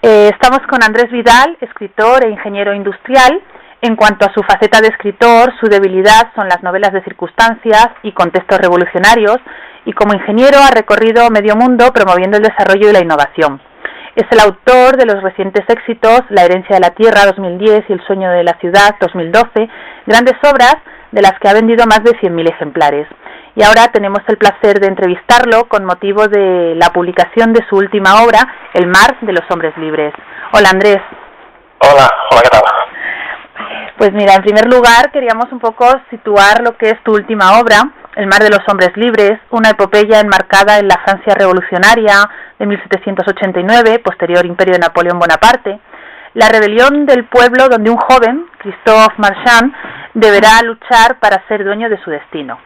Estamos con Andrés Vidal, escritor e ingeniero industrial. En cuanto a su faceta de escritor, su debilidad son las novelas de circunstancias y contextos revolucionarios, y como ingeniero ha recorrido medio mundo promoviendo el desarrollo y la innovación. Es el autor de los recientes éxitos La herencia de la tierra 2010 y El sueño de la ciudad 2012, grandes obras de las que ha vendido más de 100.000 ejemplares. Y ahora tenemos el placer de entrevistarlo con motivo de la publicación de su última obra, El mar de los hombres libres. Hola, Andrés. Hola, ¿qué tal? Pues mira, en primer lugar queríamos un poco situar lo que es tu última obra, El mar de los hombres libres, una epopeya enmarcada en la Francia revolucionaria de 1789, posterior imperio de Napoleón Bonaparte, la rebelión del pueblo donde un joven, Christophe Marchand, deberá luchar para ser dueño de su destino.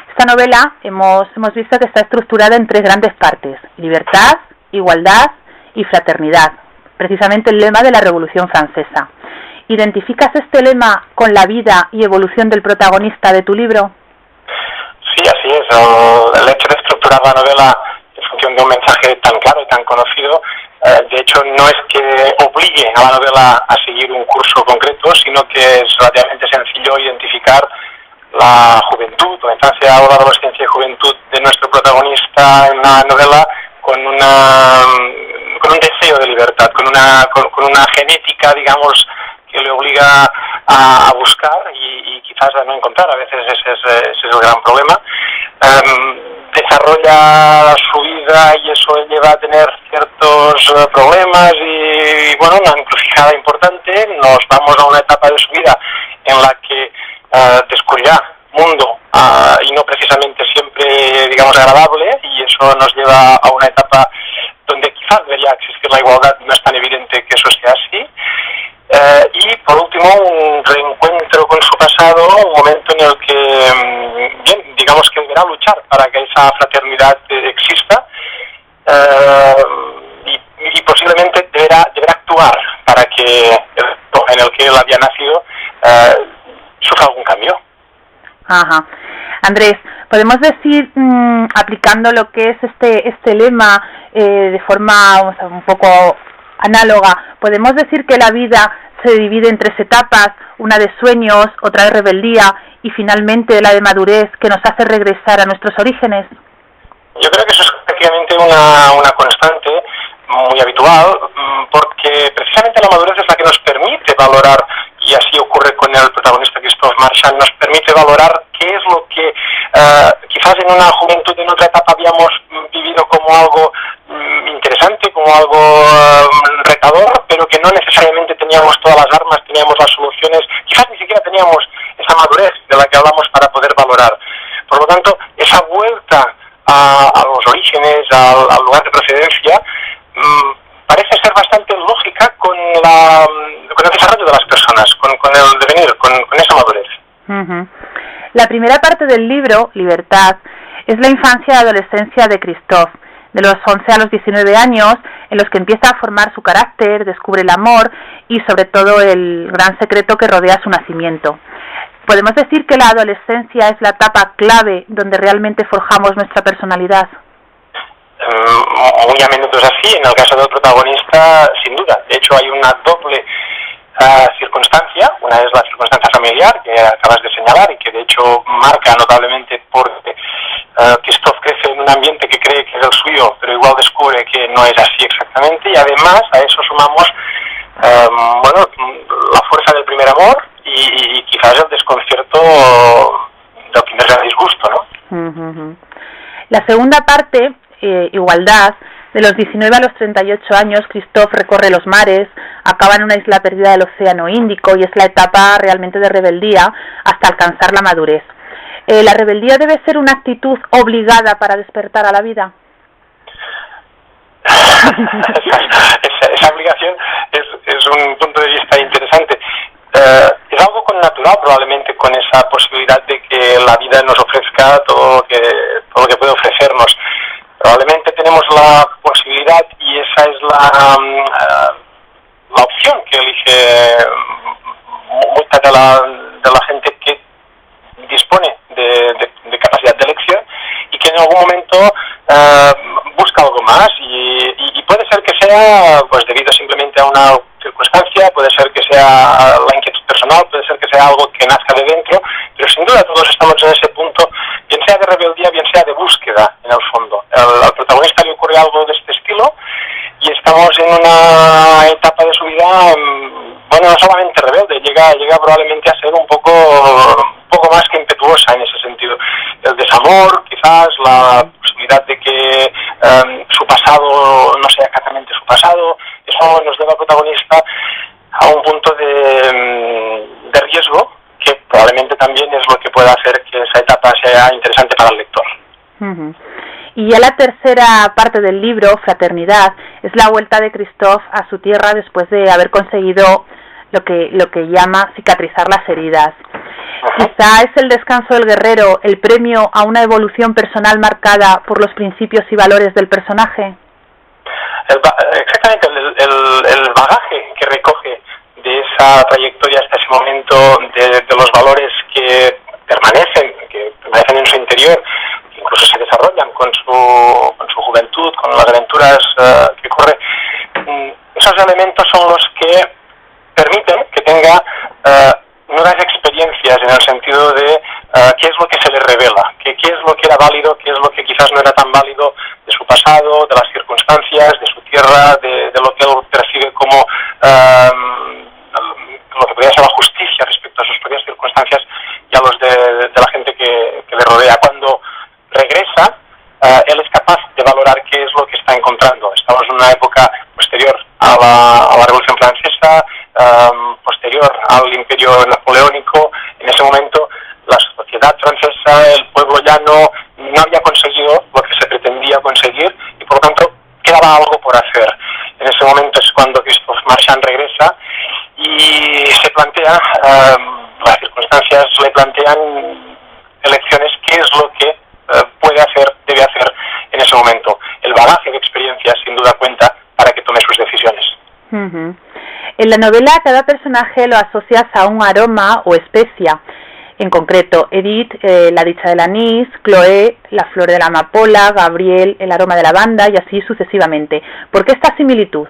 Esta novela hemos visto que está estructurada en 3 grandes partes: libertad, igualdad y fraternidad, precisamente el lema de la Revolución Francesa. ¿Identificas este lema con la vida y evolución del protagonista de tu libro? Sí, así es. El hecho de estructurar la novela en función de un mensaje tan claro y tan conocido, de hecho no es que obligue a la novela a seguir un curso concreto, sino que es relativamente sencillo identificar la juventud, la infancia o la adolescencia y juventud de nuestro protagonista en la novela con un deseo de libertad, con una genética, digamos, que le obliga a buscar y quizás a no encontrar. A veces ese es el gran problema. Desarrolla su vida y eso lleva a tener ciertos problemas y bueno, una encrucijada importante. Nos vamos a una etapa de su vida en la que descubrirá mundo y no precisamente siempre, digamos, agradable, y eso nos lleva a una etapa donde quizás debería existir la igualdad. No es tan evidente que eso sea así. Y por último, un reencuentro con su pasado, un momento en el que, digamos que deberá luchar para que esa fraternidad exista, y posiblemente deberá actuar para que en el que él había nacido sufra algún cambio. Ajá. Andrés, podemos decir, aplicando lo que es este lema de forma un poco análoga, podemos decir que la vida se divide en 3 etapas, una de sueños, otra de rebeldía y finalmente la de madurez, que nos hace regresar a nuestros orígenes. Yo creo que eso es prácticamente una constante muy habitual, porque precisamente la madurez es la que nos permite valorar, y así ocurre con el protagonista Christophe Marchand, nos permite valorar qué es lo que quizás en una juventud, en otra etapa, habíamos vivido como algo interesante, como algo retador, pero que no necesariamente teníamos todas las armas, teníamos las soluciones, quizás ni siquiera teníamos esa madurez de la que hablamos para poder valorar. Por lo tanto, esa vuelta a los orígenes, al lugar de procedencia, parece ser bastante lógica con el desarrollo de las personas, con el devenir, con esa madurez. Uh-huh. La primera parte del libro, Libertad, es la infancia y adolescencia de Christophe, de los 11 a los 19 años, en los que empieza a formar su carácter, descubre el amor y sobre todo el gran secreto que rodea su nacimiento. ¿Podemos decir que la adolescencia es la etapa clave donde realmente forjamos nuestra personalidad? Muy a menudo es así. En el caso del protagonista, sin duda. De hecho, hay una doble circunstancia. Una es la circunstancia familiar, que acabas de señalar, y que de hecho marca notablemente porque Christophe crece en un ambiente que cree que es el suyo, pero igual descubre que no es así exactamente, y además a eso sumamos la fuerza del primer amor y quizás el desconcierto del primer gran disgusto, ¿no? Uh-huh. La segunda parte, igualdad, de los 19 a los 38 años, Christophe recorre los mares, acaba en una isla perdida del Océano Índico y es la etapa realmente de rebeldía hasta alcanzar la madurez. ¿La rebeldía debe ser una actitud obligada para despertar a la vida? Esa obligación es un punto de ¿no? Probablemente con esa posibilidad de que la vida nos ofrezca todo lo que puede ofrecernos. Probablemente tenemos la posibilidad, y esa es la opción que elige mucha de la gente que dispone de capacidad de elección y que en algún momento busca algo más y puede ser que sea pues debido simplemente a una circunstancia, puede ser que sea la inquietud personal, puede ser que sea algo que nazca de dentro, pero sin duda todos estamos en ese punto, bien sea de rebeldía, bien sea de búsqueda en el fondo. Al protagonista le ocurre algo de este estilo y estamos en una etapa de su vida, bueno, no solamente rebelde, llega probablemente a ser un poco más que impetuosa en ese sentido. El desamor, quizás, la posibilidad de que su pasado no sea exactamente su pasado, eso nos lleva al protagonista a un punto de riesgo que probablemente también es lo que pueda hacer que esa etapa sea interesante para el lector. Uh-huh. Y ya la tercera parte del libro, Fraternidad, es la vuelta de Christophe a su tierra después de haber conseguido lo que llama cicatrizar las heridas. Quizá es el descanso del guerrero, el premio a una evolución personal marcada por los principios y valores del personaje. Exactamente, el bagaje que recoge de esa trayectoria hasta ese momento, de los valores que permanecen en su interior, que incluso se desarrollan con su juventud, con las aventuras que corre, esos elementos son los que permiten que tenga nuevas experiencias en el sentido de qué es lo que se le revela, qué es lo que era válido, qué es lo que quizás no era tan válido de su pasado, de las circunstancias, de su tierra, de lo que él percibe como lo que podría ser la justicia respecto a sus propias circunstancias y a los de la gente que le rodea. Cuando regresa, él es capaz de valorar qué es lo que está encontrando. Estamos en una época posterior a la Revolución Francesa, posterior al Imperio Napoleónico. En ese momento la sociedad francesa, el pueblo llano, no había conseguido lo que se pretendía conseguir y por lo tanto quedaba algo por hacer. En ese momento es cuando Christophe Marchand regresa y se plantea, las circunstancias le plantean elecciones, qué es lo que puede hacer, debe hacer en ese momento. El bagaje de experiencias sin duda cuenta para que tome sus decisiones. Uh-huh. En la novela cada personaje lo asocias a un aroma o especia. En concreto, Edith, la dicha del anís, Chloé, la flor de la amapola, Gabriel, el aroma de lavanda y así sucesivamente. ¿Por qué esta similitud?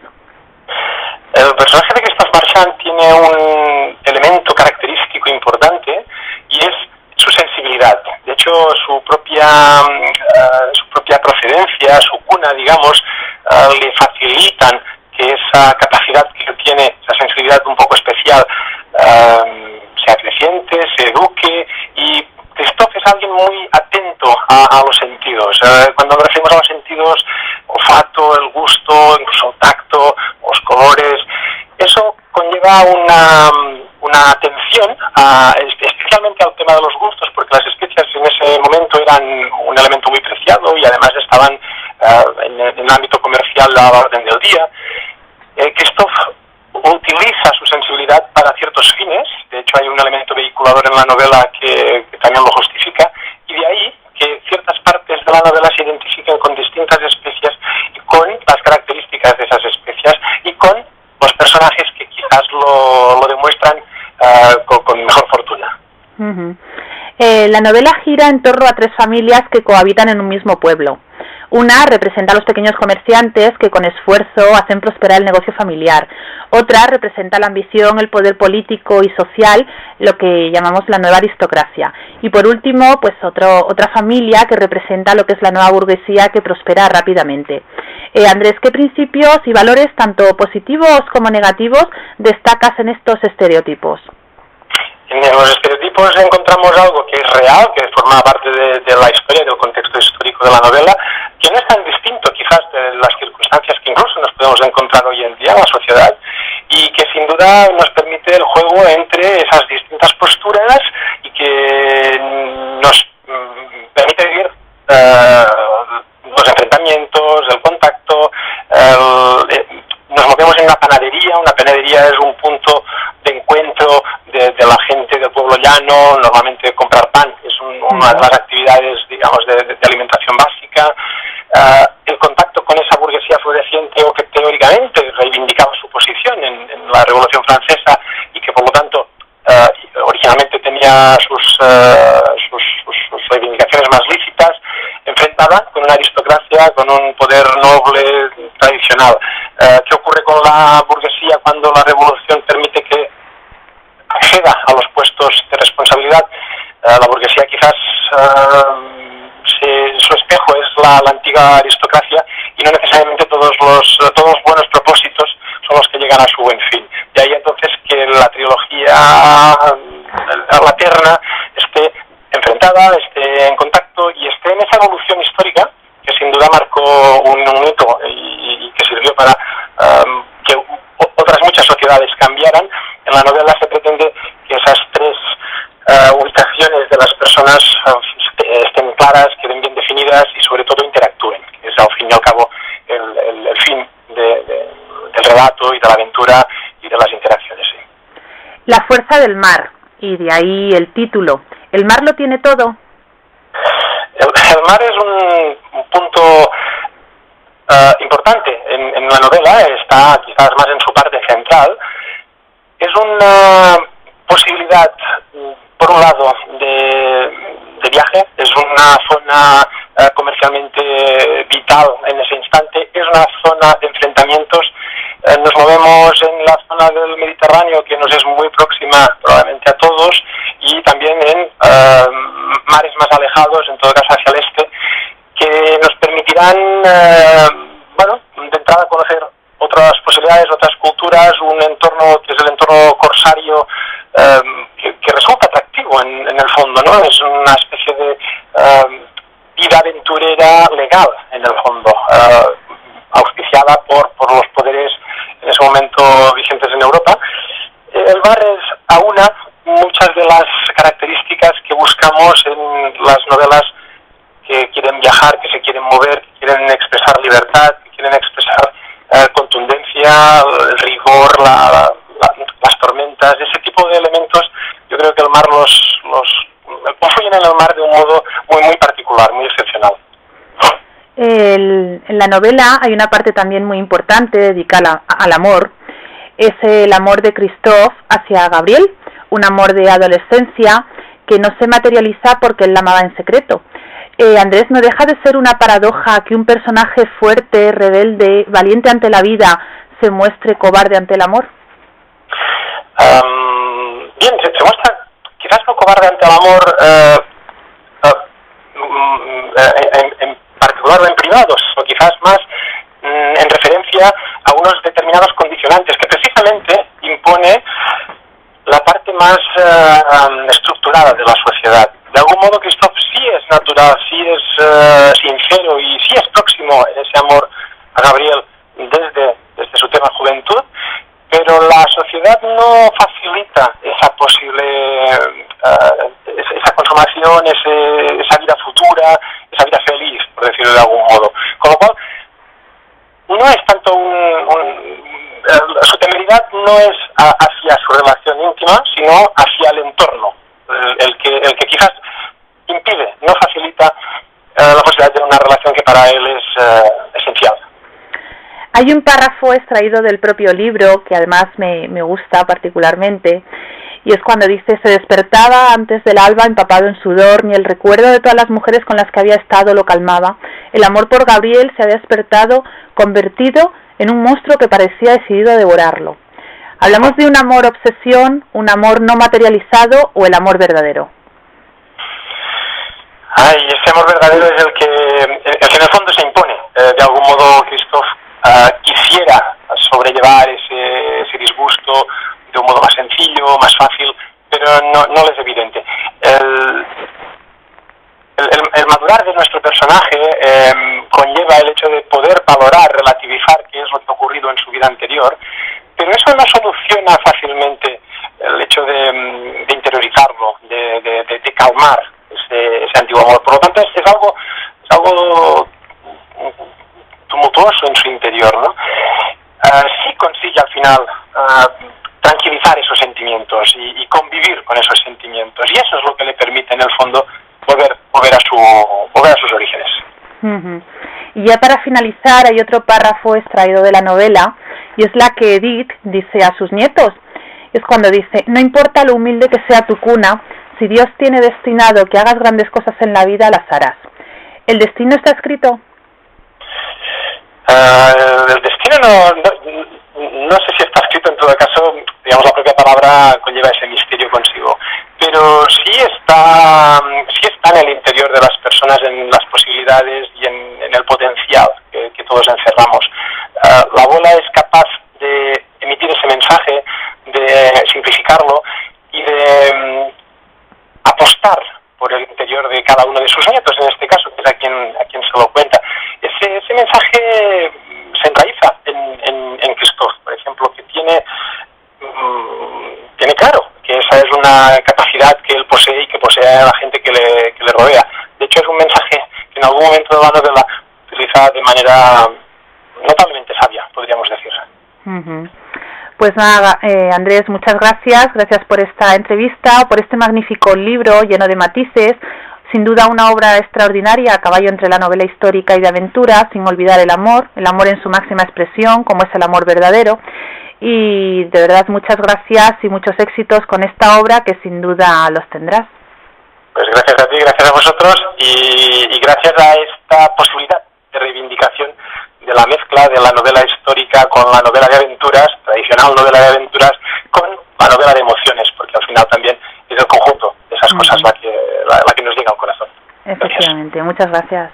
El personaje de Christophe Marchand tiene un elemento característico importante y es su sensibilidad. De hecho, su propia procedencia, su cuna, digamos, le facilitan que esa capacidad que él tiene, esa sensibilidad un poco especial, se acreciente, se eduque, y Christophe es alguien muy atento a los sentidos. Cuando nos referimos a los sentidos, olfato, el gusto, incluso el tacto, los colores, eso conlleva una atención especialmente al tema de los gustos, porque las especias en ese momento eran un elemento muy preciado y además estaban en el ámbito comercial a la orden del día. Christophe utiliza su sensibilidad para ciertos fines, de hecho hay un elemento vehiculador en la novela que también lo justifica, y de ahí que ciertas partes de la novela se identifiquen con distintas especias y con las características de esas especias y con los personajes que quizás lo demuestran con mejor fortuna. Uh-huh. La novela gira en torno a tres familias que cohabitan en un mismo pueblo. Una representa a los pequeños comerciantes que con esfuerzo hacen prosperar el negocio familiar. Otra representa la ambición, el poder político y social, lo que llamamos la nueva aristocracia. Y por último, pues otra familia que representa lo que es la nueva burguesía que prospera rápidamente. Andrés, ¿qué principios y valores, tanto positivos como negativos, destacas en estos estereotipos? En los estereotipos encontramos algo que es real, que forma parte de la historia, del contexto histórico de la novela, que no es tan distinto quizás de las circunstancias que incluso nos podemos encontrar hoy en día en la sociedad, y que sin duda nos permite el juego entre esas distintas posturas y que nos permite vivir los enfrentamientos, el contacto. Nos movemos en una panadería es un punto de encuentro de la gente del pueblo pueblo llano, normalmente comprar pan es una de las actividades, digamos, de alimentación básica. El contacto con esa burguesía floreciente o que teóricamente reivindicaba su posición en la Revolución Francesa y que por lo tanto originalmente tenía sus reivindicaciones más lícitas, enfrentada con una aristocracia, con un poder noble tradicional. ¿Qué ocurre con la burguesía cuando la revolución permite que acceda a los puestos de responsabilidad? La burguesía quizás su espejo es la antigua aristocracia y no necesariamente todos los buenos propósitos son los que llegan a su buen fin. De ahí entonces que la trilogía laterna esté enfrentada, esté en contacto y esté en esa evolución histórica que sin duda marcó un hito y que sirvió para que otras muchas sociedades cambiaran. En la novela se pretende que esas tres ubicaciones de las personas estén claras, queden bien definidas y sobre todo interactúen, que es al fin y al cabo el fin del relato y de la aventura y de las interacciones. Sí. La fuerza del mar, y de ahí el título. ¿El mar lo tiene todo? El mar es un punto importante en la novela, está quizás más en su parte central. Es una posibilidad, por un lado, de viaje, es una zona comercialmente vital en ese instante, es una zona de enfrentamientos. Nos movemos en la zona del Mediterráneo, que nos es muy próxima probablemente a todos, y también en mares más alejados, en todo caso hacia el este, que nos permitirán, de entrada conocer otras posibilidades, otras culturas, un entorno que es el entorno corsario, que resulta atractivo en el fondo, ¿no? Es una especie de vida aventurera legal, en el fondo, auspiciada por los poderes en ese momento vigentes en Europa. El mar aúna muchas de las características que buscamos en las novelas que quieren viajar, que se quieren mover, que quieren expresar libertad, que quieren expresar contundencia, el rigor, las tormentas, ese tipo de elementos. Yo creo que el mar los confluyen en el mar de un modo muy particular, muy excepcional. En la novela hay una parte también muy importante dedicada al amor. Es el amor de Christophe hacia Gabriel, un amor de adolescencia que no se materializa porque él la amaba en secreto. Andrés, ¿no deja de ser una paradoja que un personaje fuerte, rebelde, valiente ante la vida, se muestre cobarde ante el amor? Bien, se muestra quizás no cobarde ante el amor en particular o en privado, o quizás más en referencia a unos determinados condicionantes que precisamente impone la parte más estructurada de la sociedad. De algún modo Christophe sí es natural, sí es sincero y sí es próximo en ese amor a Gabriel desde su tema juventud, pero la sociedad no facilita esa posible esa consumación, esa vida futura, esa vida feliz, por decirlo de algún modo. Con lo cual, no es tanto su temeridad no es hacia su relación íntima, sino hacia el entorno, el que quizás impide, no facilita la posibilidad de una relación que para él es esencial. Hay un párrafo extraído del propio libro que además me gusta particularmente, y es cuando dice: se despertaba antes del alba empapado en sudor, ni el recuerdo de todas las mujeres con las que había estado lo calmaba. El amor por Gabriel se había despertado, convertido en un monstruo que parecía decidido a devorarlo. ¿Hablamos de un amor obsesión, un amor no materializado o el amor verdadero? Ese amor verdadero es el que en el fondo se impone. De algún modo Christophe quisiera sobrellevar ese disgusto de un modo más sencillo, más fácil, pero no le es evidente. El madurar de nuestro personaje conlleva el hecho de poder valorar, relativizar qué es lo que ha ocurrido en su vida anterior, pero eso no soluciona fácilmente el hecho de interiorizarlo, de calmar ese antiguo amor. Por lo tanto, es algo tumultuoso en su interior, ¿no? Sí consigue al final tranquilizar esos sentimientos y convivir con esos sentimientos. Y eso es lo que le permite, en el fondo, volver a sus orígenes. Y ya para finalizar, hay otro párrafo extraído de la novela, y es la que Edith dice a sus nietos. Es cuando dice: no importa lo humilde que sea tu cuna, si Dios tiene destinado que hagas grandes cosas en la vida, las harás. ¿El destino está escrito? El destino no sé si está escrito. En todo caso, digamos, la propia palabra conlleva ese misterio consigo, pero sí está en el interior de las personas, en las posibilidades y en el potencial que todos encerramos. La abuela es capaz de emitir ese mensaje, de simplificarlo y de apostar por el interior de cada uno de sus nietos, en este caso, que es a quien se lo cuenta. Ese mensaje se enraiza en Christophe, por ejemplo, que tiene claro que esa es una capacidad que él posee y que posee a la gente que le rodea. De hecho, es un mensaje que en algún momento de la novela utiliza de manera notablemente sabia, podríamos decir. Pues nada, Andrés, muchas gracias por esta entrevista, por este magnífico libro lleno de matices. Sin duda una obra extraordinaria, a caballo entre la novela histórica y de aventura, sin olvidar el amor en su máxima expresión, como es el amor verdadero. Y de verdad, muchas gracias y muchos éxitos con esta obra, que sin duda los tendrás. Pues gracias a ti, gracias a vosotros y gracias a esta posibilidad de reivindicación de la mezcla de la novela histórica con la novela de aventuras, tradicional novela de aventuras, con la novela de emociones, porque al final también es el conjunto de esas cosas la que nos llega al corazón. Efectivamente, gracias. Muchas gracias.